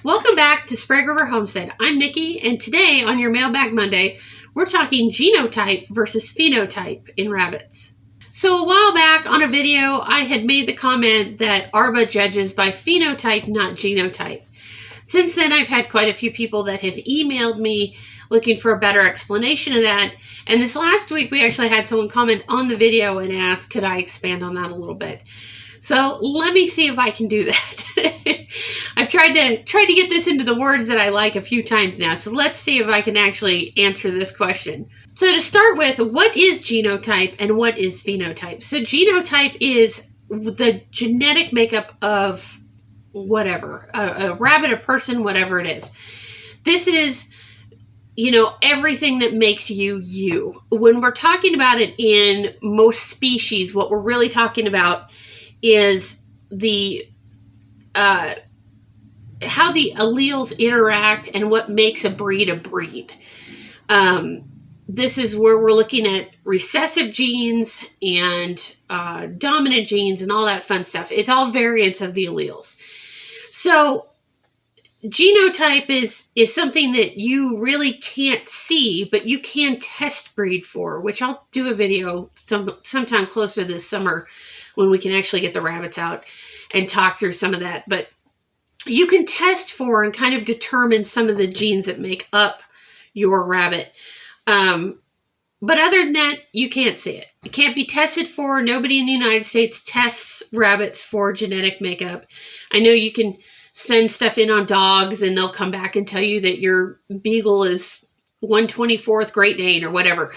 Welcome back to Sprague River Homestead. I'm Nikki, and today on your Mailbag Monday, we're talking genotype versus phenotype in rabbits. So a while back on a video, I had made the comment that ARBA judges by phenotype, not genotype. Since then, I've had quite a few people that have emailed me looking for a better explanation of that. And this last week, we actually had someone comment on the video and ask, could I expand on that a little bit? So let me see if I can do that. I've tried to get this into the words that I like a few times now. So let's see if I can actually answer this question. So to start with, what is genotype and what is phenotype? So genotype is the genetic makeup of whatever, a rabbit, a person, whatever it is. This is, everything that makes you you. When we're talking about it in most species, what we're really talking about is the how the alleles interact and what makes a breed a breed. This is where we're looking at recessive genes and dominant genes and all that fun stuff. It's all variants of the alleles. So genotype is something that you really can't see, but you can test breed for, which I'll do a video sometime closer this summer when we can actually get the rabbits out and talk through some of that. But you can test for and kind of determine some of the genes that make up your rabbit. But other than that, you can't see it. It can't be tested for. Nobody in the United States tests rabbits for genetic makeup. I know you can send stuff in on dogs and they'll come back and tell you that your beagle is 1/24th Great Dane or whatever.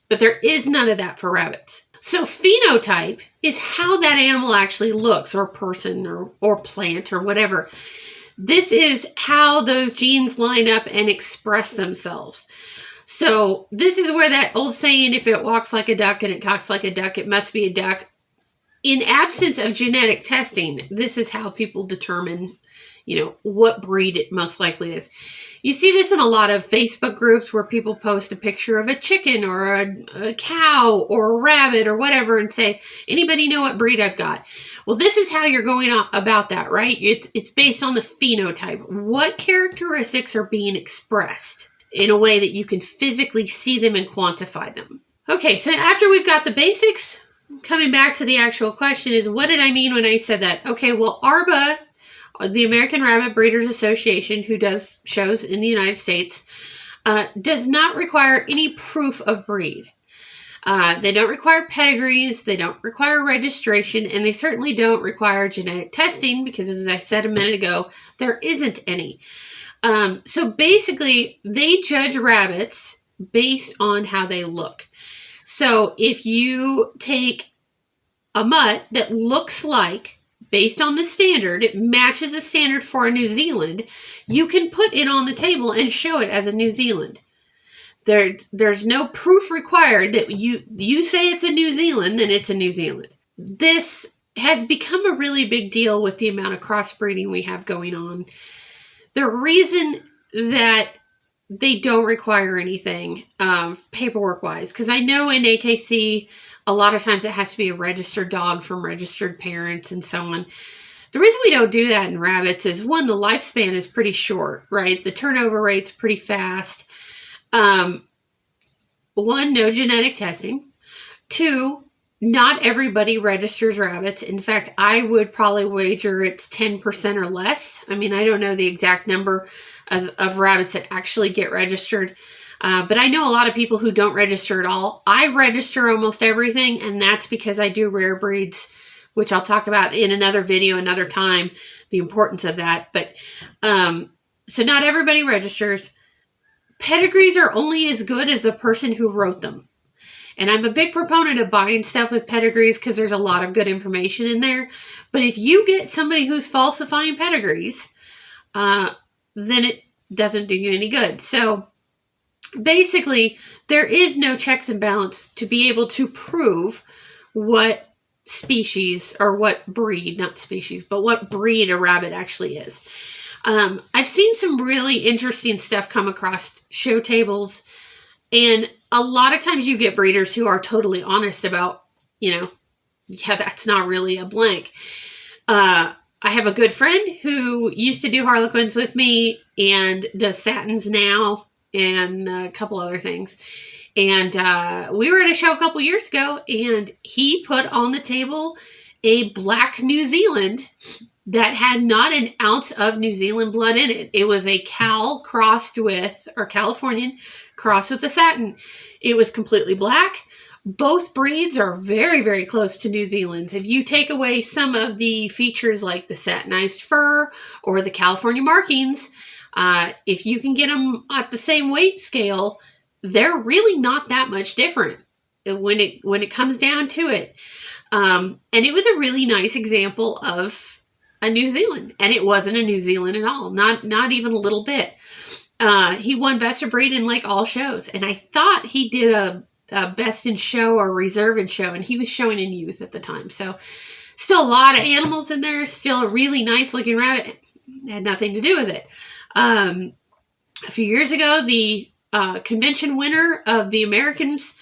But there is none of that for rabbits. So phenotype is how that animal actually looks, or person, or plant, or whatever. This is how those genes line up and express themselves. So this is where that old saying, if it walks like a duck and it talks like a duck, it must be a duck. In absence of genetic testing, this is how people determine, what breed it most likely is. You see this in a lot of Facebook groups where people post a picture of a chicken or a cow or a rabbit or whatever and say, anybody know what breed I've got? Well, this is how you're going about that, right? It's based on the phenotype. What characteristics are being expressed in a way that you can physically see them and quantify them? Okay, so after we've got the basics, coming back to the actual question is, what did I mean when I said that? Okay, well, ARBA, the American Rabbit Breeders Association, who does shows in the United States, does not require any proof of breed. They don't require pedigrees, they don't require registration, and they certainly don't require genetic testing because, as I said a minute ago, there isn't any. So basically, they judge rabbits based on how they look. So if you take a mutt that looks like, based on the standard, it matches the standard for a New Zealand, you can put it on the table and show it as a New Zealand. There's no proof required that you say it's a New Zealand, then it's a New Zealand. This has become a really big deal with the amount of crossbreeding we have going on. The reason that they don't require anything paperwork-wise, because I know in AKC, a lot of times it has to be a registered dog from registered parents and so on. The reason we don't do that in rabbits is, one, the lifespan is pretty short, right? The turnover rate's pretty fast. One, no genetic testing. Two, not everybody registers rabbits. In fact, I would probably wager it's 10% or less. I mean, I don't know the exact number of rabbits that actually get registered. But I know a lot of people who don't register at all. I register almost everything, and that's because I do rare breeds, which I'll talk about in another video another time, the importance of that. But so not everybody registers. Pedigrees are only as good as the person who wrote them. And I'm a big proponent of buying stuff with pedigrees because there's a lot of good information in there. But if you get somebody who's falsifying pedigrees, then it doesn't do you any good. So basically, there is no checks and balance to be able to prove what species, or what breed, not species, but what breed a rabbit actually is. I've seen some really interesting stuff come across show tables, and a lot of times you get breeders who are totally honest about, yeah, that's not really a blank. I have a good friend who used to do Harlequins with me and does satins now and a couple other things. And we were at a show a couple years ago, and he put on the table a black New Zealand that had not an ounce of New Zealand blood in it. It was a Cal crossed with, or Californian crossed with a satin. It was completely black. Both breeds are very, very close to New Zealand's. If you take away some of the features like the satinized fur or the California markings, if you can get them at the same weight scale, they're really not that much different when it comes down to it. And it was a really nice example of a New Zealand, and it wasn't a New Zealand at all, not even a little bit. He won Best of Breed in like all shows, and I thought he did a Best in Show or Reserve in Show, and he was showing in youth at the time. So still a lot of animals in there, still a really nice looking rabbit. It had nothing to do with it. A few years ago, the convention winner of the Americans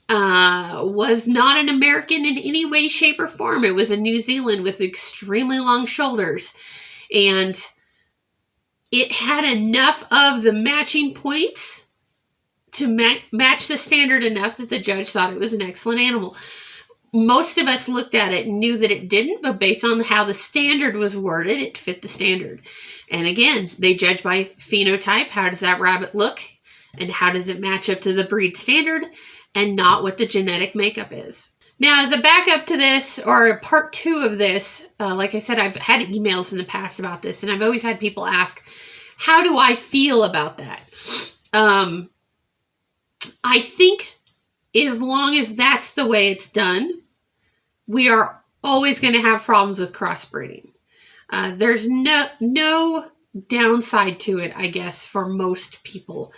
was not an American in any way, shape, or form. It was a New Zealand with extremely long shoulders. And it had enough of the matching points to match the standard enough that the judge thought it was an excellent animal. Most of us looked at it and knew that it didn't, but based on how the standard was worded, it fit the standard. And again, they judge by phenotype. How does that rabbit look? And how does it match up to the breed standard? And not what the genetic makeup is. Now, as a backup to this, or part 2 of this, like I said, I've had emails in the past about this, and I've always had people ask, how do I feel about that? I think as long as that's the way it's done, we are always going to have problems with crossbreeding. There's no downside to it, I guess, for most people.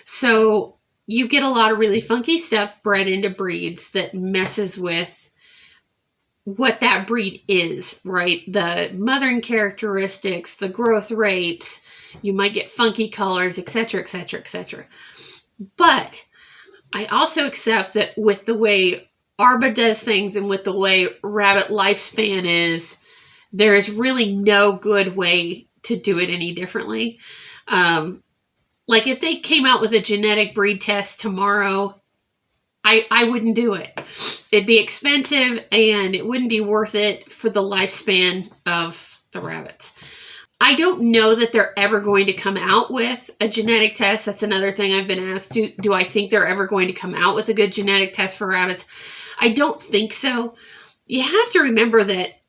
So you get a lot of really funky stuff bred into breeds that messes with what that breed is, right? The mothering characteristics, the growth rates, you might get funky colors, etc., etc., etc. But I also accept that with the way ARBA does things and with the way rabbit lifespan is, there is really no good way to do it any differently. Like if they came out with a genetic breed test tomorrow, I wouldn't do it. It'd be expensive and it wouldn't be worth it for the lifespan of the rabbits. I don't know that they're ever going to come out with a genetic test. That's another thing I've been asked. Do I think they're ever going to come out with a good genetic test for rabbits? I don't think so. You have to remember that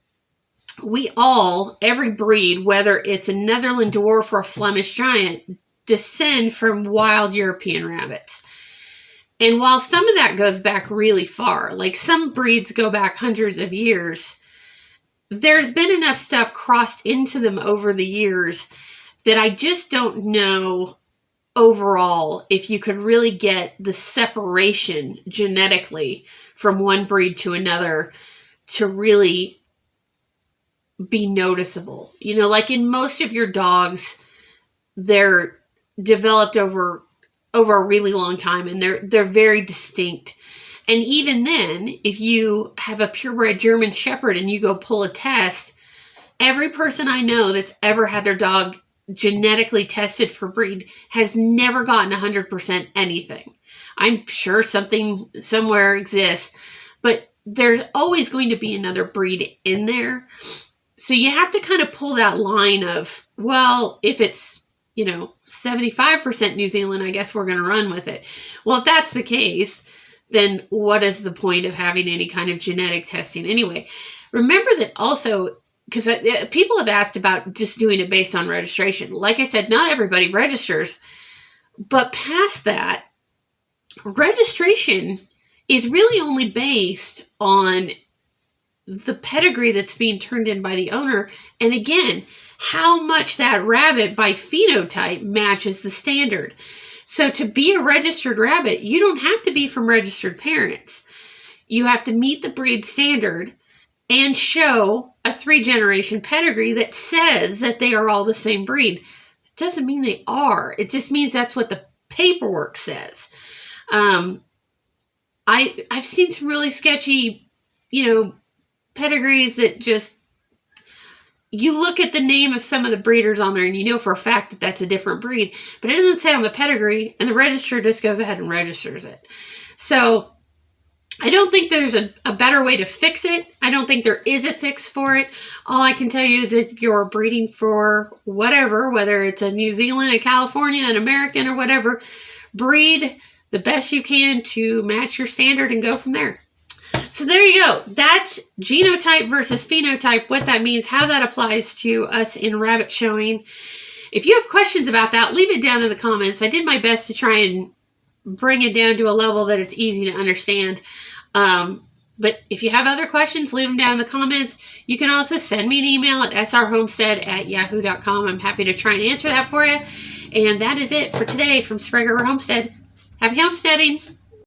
we all, every breed, whether it's a Netherland dwarf or a Flemish giant, descend from wild European rabbits. And while some of that goes back really far, like some breeds go back hundreds of years, there's been enough stuff crossed into them over the years that I just don't know overall if you could really get the separation genetically from one breed to another to really be noticeable. You know, like in most of your dogs, they're developed over a really long time and they're very distinct. And even then, if you have a purebred German Shepherd and you go pull a test, every person I know that's ever had their dog genetically tested for breed has never gotten 100% anything. I'm sure something somewhere exists, but there's always going to be another breed in there. So you have to kind of pull that line of, well, if it's 75% New Zealand, I guess we're going to run with it. Well, if that's the case, then what is the point of having any kind of genetic testing anyway? Remember that also, because people have asked about just doing it based on registration. Like I said, not everybody registers, but past that, registration is really only based on the pedigree that's being turned in by the owner. And again, how much that rabbit by phenotype matches the standard. So to be a registered rabbit, you don't have to be from registered parents. You have to meet the breed standard and show a 3-generation pedigree that says that they are all the same breed. It doesn't mean they are. It just means that's what the paperwork says. I've seen some really sketchy, pedigrees that just you look at the name of some of the breeders on there and you know for a fact that that's a different breed, but it doesn't say on the pedigree, and the registrar just goes ahead and registers it. So I don't think there's a better way to fix it. I don't think there is a fix for it. All I can tell you is that you're breeding for whatever, whether it's a New Zealand, a California, an American, or whatever, breed the best you can to match your standard and go from there. So there you go. That's genotype versus phenotype, what that means, how that applies to us in rabbit showing. If you have questions about that, leave it down in the comments. I did my best to try and bring it down to a level that it's easy to understand. But if you have other questions, leave them down in the comments. You can also send me an email at srhomestead@yahoo.com. I'm happy to try and answer that for you. And that is it for today from Sprague River Homestead. Happy homesteading!